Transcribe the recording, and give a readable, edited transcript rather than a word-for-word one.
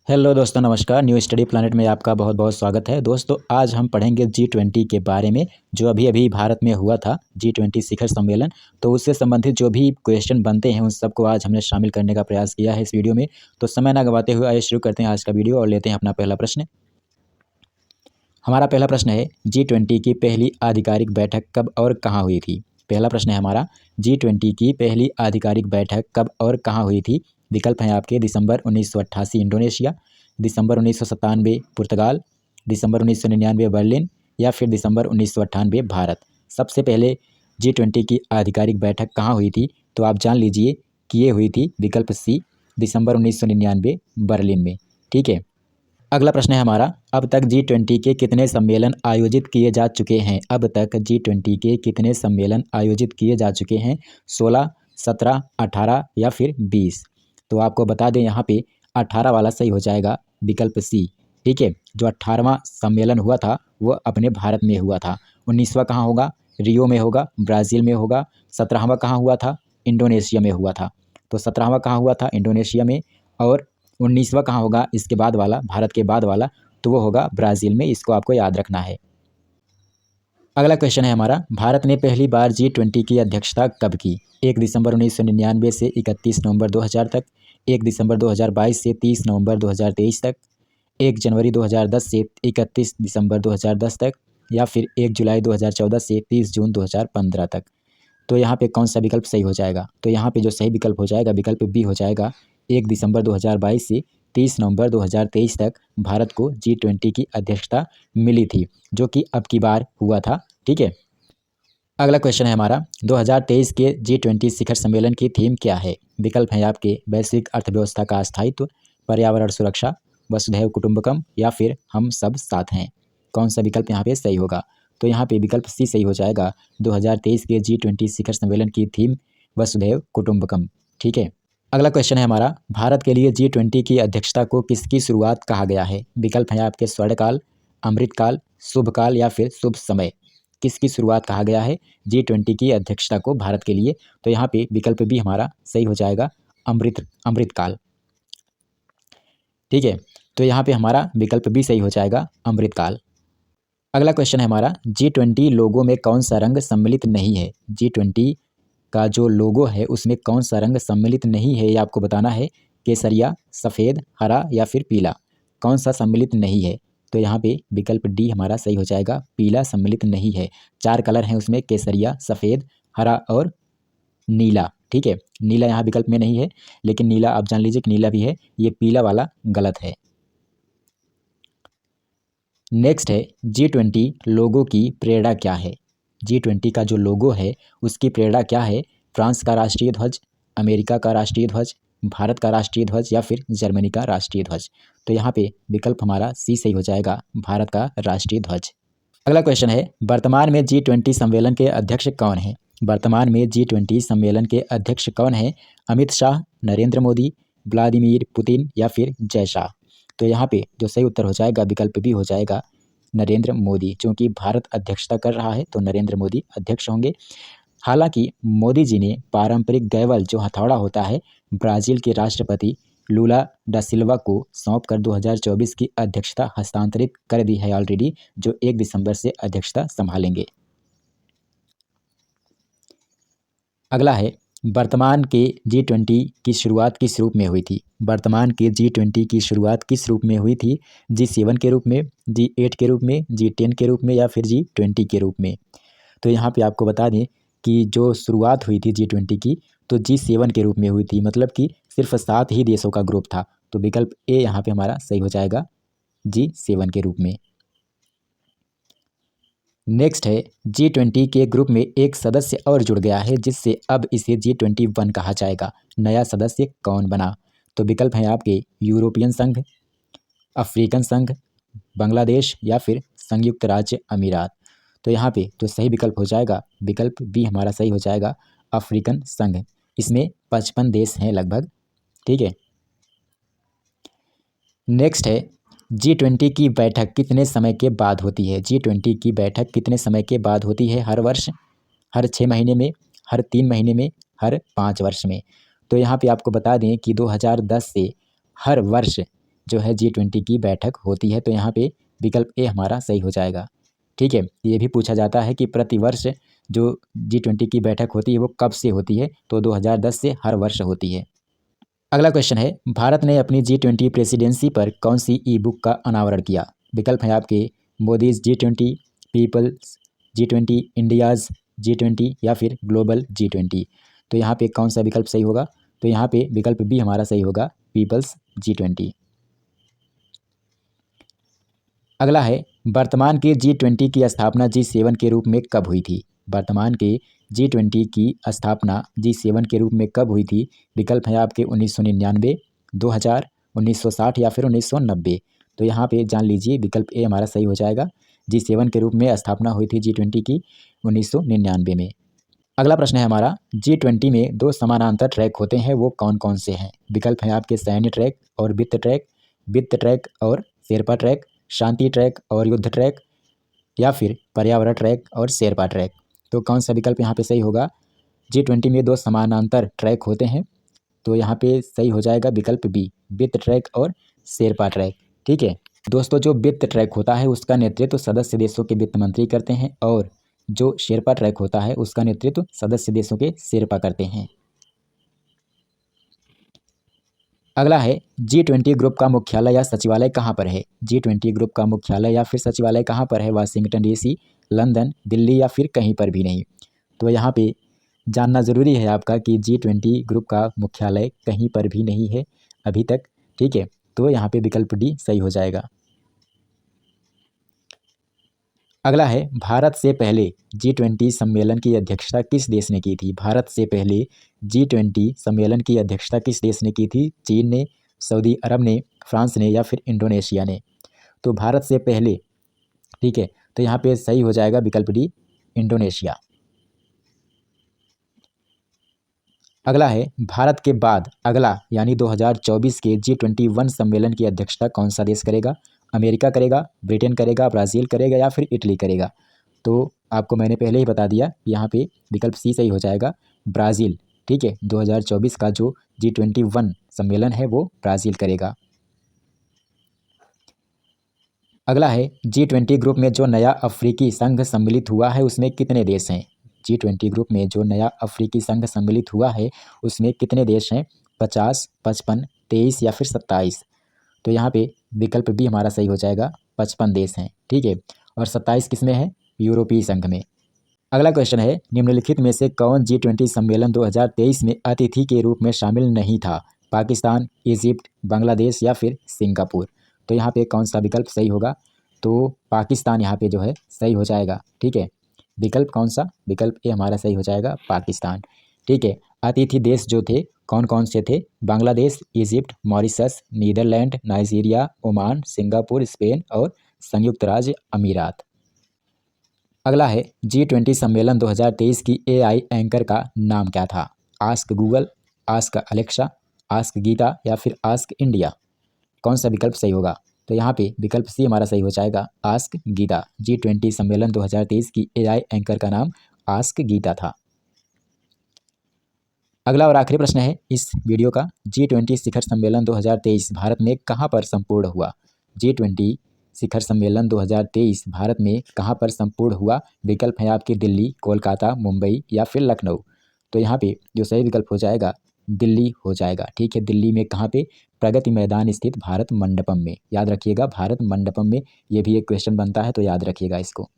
Hello दोस्तों, नमस्कार। New study planet में आपका बहुत बहुत स्वागत है। दोस्तों, आज हम पढ़ेंगे G20 के बारे में, जो अभी अभी भारत में हुआ था, G20 शिखर सम्मेलन। तो उससे संबंधित जो भी क्वेश्चन बनते हैं उन सबको आज हमने शामिल करने का प्रयास किया है इस वीडियो में। तो समय ना गवाते हुए आइए शुरू करते हैं आज का वीडियो और लेते हैं अपना पहला प्रश्न। हमारा पहला प्रश्न है, G20 की पहली आधिकारिक बैठक कब और कहाँ हुई थी? पहला प्रश्न है हमारा, G20 की पहली आधिकारिक बैठक कब और कहाँ हुई थी? विकल्प हैं आपके दिसंबर 1988 इंडोनेशिया, दिसंबर 1997 पुर्तगाल, दिसंबर 1999 बर्लिन या फिर दिसंबर 1998 भारत। सबसे पहले G20 की आधिकारिक बैठक कहाँ हुई थी? तो आप जान लीजिए कि ये हुई थी विकल्प सी, दिसंबर 1999 बर्लिन में। ठीक है। अगला प्रश्न है हमारा, अब तक G20 के कितने सम्मेलन आयोजित किए जा चुके हैं? अब तक G20 के कितने सम्मेलन आयोजित किए जा चुके हैं? 16, 17, 18 या फिर 20? तो आपको बता दें यहाँ पे 18 वाला सही हो जाएगा, विकल्प सी। ठीक है। जो 18वां सम्मेलन हुआ था वो अपने भारत में हुआ था। 19वां कहाँ होगा? रियो में होगा, ब्राज़ील में होगा। 17वां कहाँ हुआ था? इंडोनेशिया में हुआ था। तो 17वां कहाँ हुआ था? इंडोनेशिया में। और 19वां कहाँ होगा इसके बाद वाला, भारत के बाद वाला? तो वो होगा ब्राज़ील में। इसको आपको याद रखना है। अगला क्वेश्चन है हमारा, भारत ने पहली बार G20 की अध्यक्षता कब की? 1 दिसंबर 1999 से 31 नवंबर 2000 तक, 1 दिसंबर 2022 से 30 नवंबर 2023 तक, 1 जनवरी 2010 से 31 दिसंबर 2010 तक या फिर 1 जुलाई 2014 से 30 जून 2015 तक। तो यहाँ पे कौन सा विकल्प सही हो जाएगा? तो यहाँ पे जो सही विकल्प हो जाएगा, विकल्प बी हो जाएगा। 1 दिसंबर 2022 से 30 नवंबर 2023 तक भारत को G20 की अध्यक्षता मिली थी, जो कि अब की बार हुआ था। ठीक है। अगला क्वेश्चन है हमारा, 2023 के G20 शिखर सम्मेलन की थीम क्या है? विकल्प हैं आपके वैश्विक अर्थव्यवस्था का स्थायित्व, पर्यावरण सुरक्षा, वसुधैव कुटुंबकम या फिर हम सब साथ हैं। कौन सा विकल्प यहाँ पे सही होगा? तो यहाँ पे विकल्प सी सही हो जाएगा। 2023 के G20 शिखर सम्मेलन की थीम वसुधैव कुटुंबकम। ठीक है। अगला क्वेश्चन है हमारा, भारत के लिए G20 की अध्यक्षता को किसकी शुरुआत कहा गया है? विकल्प हैं आपके स्वर्णकाल, अमृतकाल, शुभकाल या फिर शुभ समय। किसकी शुरुआत कहा गया है G20 की अध्यक्षता को भारत के लिए? तो यहाँ पे विकल्प भी हमारा सही हो जाएगा, अमृतकाल। ठीक है। तो यहाँ पे हमारा विकल्प भी सही हो जाएगा, अमृतकाल। अगला क्वेश्चन है हमारा, G20 लोगो में कौन सा रंग सम्मिलित नहीं है? G20 का जो लोगो है उसमें कौन सा रंग सम्मिलित नहीं है, ये आपको बताना है। केसरिया, सफ़ेद, हरा या फिर पीला। कौन सा सम्मिलित नहीं है? तो यहाँ पे विकल्प डी हमारा सही हो जाएगा, पीला सम्मिलित नहीं है। 4 कलर हैं उसमें, केसरिया, सफ़ेद, हरा और नीला। ठीक है। नीला यहाँ विकल्प में नहीं है, लेकिन नीला आप जान लीजिए कि नीला भी है। ये पीला वाला गलत है। नेक्स्ट है, G20 लोगो की प्रेरणा क्या है? G20 का जो लोगो है उसकी प्रेरणा क्या है? फ्रांस का राष्ट्रीय ध्वज, अमेरिका का राष्ट्रीय ध्वज, भारत का राष्ट्रीय ध्वज या फिर जर्मनी का राष्ट्रीय ध्वज। तो यहाँ पे विकल्प हमारा सी सही हो जाएगा, भारत का राष्ट्रीय ध्वज। अगला क्वेश्चन है, वर्तमान में G20 सम्मेलन के अध्यक्ष कौन हैं? वर्तमान में G20 सम्मेलन के अध्यक्ष कौन हैं? अमित शाह, नरेंद्र मोदी, व्लादिमीर पुतिन या फिर जय शाह। तो यहाँ पे जो सही उत्तर हो जाएगा, विकल्प भी हो जाएगा, नरेंद्र मोदी। क्योंकि भारत अध्यक्षता कर रहा है तो नरेंद्र मोदी अध्यक्ष होंगे। हालांकि मोदी जी ने पारंपरिक गैवल जो हथौड़ा होता है ब्राज़ील के राष्ट्रपति लूला डा सिल्वा को सौंपकर 2024 की अध्यक्षता हस्तांतरित कर दी है ऑलरेडी, जो 1 दिसंबर से अध्यक्षता संभालेंगे। अगला है, वर्तमान के G20 की शुरुआत किस रूप में हुई थी? वर्तमान के G20 की शुरुआत किस रूप में हुई थी? G7 के रूप में, G8 के रूप में, G10 के रूप में या फिर G20 के रूप में? तो यहाँ पे आपको बता दें कि जो शुरुआत हुई थी G20 की, तो G7 के रूप में हुई थी। मतलब कि सिर्फ 7 ही देशों का ग्रुप था। तो विकल्प ए यहाँ पे हमारा सही हो जाएगा, G7 के रूप में। नेक्स्ट है, G20 के ग्रुप में एक सदस्य और जुड़ गया है जिससे अब इसे G21 कहा जाएगा। नया सदस्य कौन बना? तो विकल्प हैं आपके यूरोपियन संघ, अफ्रीकन संघ, बांग्लादेश या फिर संयुक्त राज्य अमीरात। तो यहाँ पे जो सही विकल्प हो जाएगा, विकल्प बी हमारा सही हो जाएगा, अफ्रीकन संघ। इसमें 55 देश हैं लगभग। ठीक है। नेक्स्ट है, G20 की बैठक कितने समय के बाद होती है? G20 की बैठक कितने समय के बाद होती है? हर वर्ष, हर 6 महीने में, हर 3 महीने में, हर 5 वर्ष में? तो यहाँ पे आपको बता दें कि 2010 से हर वर्ष जो है G20 की बैठक होती है? तो यहाँ पे विकल्प ए हमारा सही हो जाएगा। ठीक है, ये भी पूछा जाता है कि प्रतिवर्ष जो G20 की बैठक होती है वो कब से होती है? तो 2010 से हर वर्ष होती है। अगला क्वेश्चन है, भारत ने अपनी G20 प्रेसिडेंसी पर कौन सी ई बुक का अनावरण किया? विकल्प है आपके Modi's G20, peoples G20, India's G20 या फिर ग्लोबल G20। तो यहाँ पे कौन सा विकल्प सही होगा? तो यहाँ पे विकल्प बी हमारा सही होगा, पीपल्स G20। अगला है, वर्तमान के G20 की स्थापना G7 के रूप में कब हुई थी? वर्तमान के G20 की स्थापना G7 के रूप में कब हुई थी? विकल्प है आपके 1999, 2000, 1960 या फिर 1990। तो यहाँ पे जान लीजिए विकल्प ए हमारा सही हो जाएगा। G7 के रूप में स्थापना हुई थी G20 की 1999 में। अगला प्रश्न है हमारा, G20 में दो समानांतर ट्रैक होते हैं, वो कौन कौन से हैं? विकल्प है आपके सैन्य ट्रैक और वित्त ट्रैक और शेरपा ट्रैक, शांति ट्रैक और युद्ध ट्रैक या फिर पर्यावरण ट्रैक और शेरपा ट्रैक। तो कौन सा विकल्प यहाँ पे सही होगा? G20 में दो समानांतर ट्रैक होते हैं, तो यहाँ पे सही हो जाएगा विकल्प बी, वित्त ट्रैक और शेरपा ट्रैक। ठीक है दोस्तों, जो वित्त ट्रैक होता है उसका नेतृत्व सदस्य देशों के वित्त मंत्री करते हैं और जो शेरपा ट्रैक होता है उसका नेतृत्व सदस्य देशों के शेरपा करते हैं। अगला है, G20 ग्रुप का मुख्यालय या सचिवालय कहाँ पर है? G20 ग्रुप का मुख्यालय या फिर सचिवालय कहाँ पर है? वाशिंगटन DC, लंदन, दिल्ली या फिर कहीं पर भी नहीं। तो यहाँ पे जानना ज़रूरी है आपका कि G20 ग्रुप का मुख्यालय कहीं पर भी नहीं है अभी तक। ठीक है, तो यहाँ पे विकल्प डी सही हो जाएगा। अगला है, भारत से पहले G20 सम्मेलन की अध्यक्षता किस देश ने की थी? भारत से पहले G20 सम्मेलन की अध्यक्षता किस देश ने की थी? चीन ने, सऊदी अरब ने, फ्रांस ने या फिर इंडोनेशिया ने। तो भारत से पहले, ठीक है, तो यहाँ पे सही हो जाएगा विकल्प डी, इंडोनेशिया। अगला है, भारत के बाद अगला यानी 2024 के G21 सम्मेलन की अध्यक्षता कौन सा देश करेगा? अमेरिका करेगा, ब्रिटेन करेगा, ब्राज़ील करेगा या फिर इटली करेगा? तो आपको मैंने पहले ही बता दिया, यहाँ पे विकल्प सी सही हो जाएगा, ब्राज़ील। ठीक है, 2024 का जो G21 सम्मेलन है वो ब्राज़ील करेगा। अगला है, G20 ग्रुप में जो नया अफ्रीकी संघ सम्मिलित हुआ है उसमें कितने देश हैं? G20 ग्रुप में जो नया अफ्रीकी संघ सम्मिलित हुआ है उसमें कितने देश हैं? 50, 55, 23 या फिर 27। तो यहाँ पे विकल्प भी हमारा सही हो जाएगा, 55 देश हैं। ठीक है, और 27 किस में है? यूरोपीय संघ में। अगला क्वेश्चन है, निम्नलिखित में से कौन G20 सम्मेलन 2023 में अतिथि के रूप में शामिल नहीं था? पाकिस्तान, इजिप्ट, बांग्लादेश या फिर सिंगापुर। तो यहाँ पे कौन सा विकल्प सही होगा? तो पाकिस्तान यहाँ पे जो है सही हो जाएगा। ठीक है, विकल्प कौन सा? विकल्प ए हमारा सही हो जाएगा, पाकिस्तान। ठीक है, अतिथि देश जो थे कौन कौन से थे? Bangladesh, Egypt, Mauritius, Netherlands, Nigeria, Oman, Singapore, Spain और संयुक्त राज्य अमीरात। अगला है, G20 सम्मेलन 2023 की AI एंकर का नाम क्या था? Ask Google, ask Alexa, ask Gita या फिर आस्क इंडिया। कौन सा विकल्प सही होगा? तो यहाँ पे विकल्प सी हमारा सही हो जाएगा, आस्क गीता। G20 सम्मेलन 2023 की AI एंकर का नाम आस्क गीता था। अगला और आखिरी प्रश्न है इस वीडियो का, G20 शिखर सम्मेलन 2023 भारत में कहाँ पर संपूर्ण हुआ? G20 शिखर सम्मेलन 2023 भारत में कहाँ पर संपूर्ण हुआ? विकल्प है आपके दिल्ली, कोलकाता, मुंबई या फिर लखनऊ। तो यहाँ पे जो सही विकल्प हो जाएगा दिल्ली हो जाएगा। ठीक है, दिल्ली में कहाँ पे? प्रगति मैदान स्थित भारत मंडपम में। याद रखिएगा, भारत मंडपम में, ये भी एक क्वेश्चन बनता है तो याद रखिएगा इसको।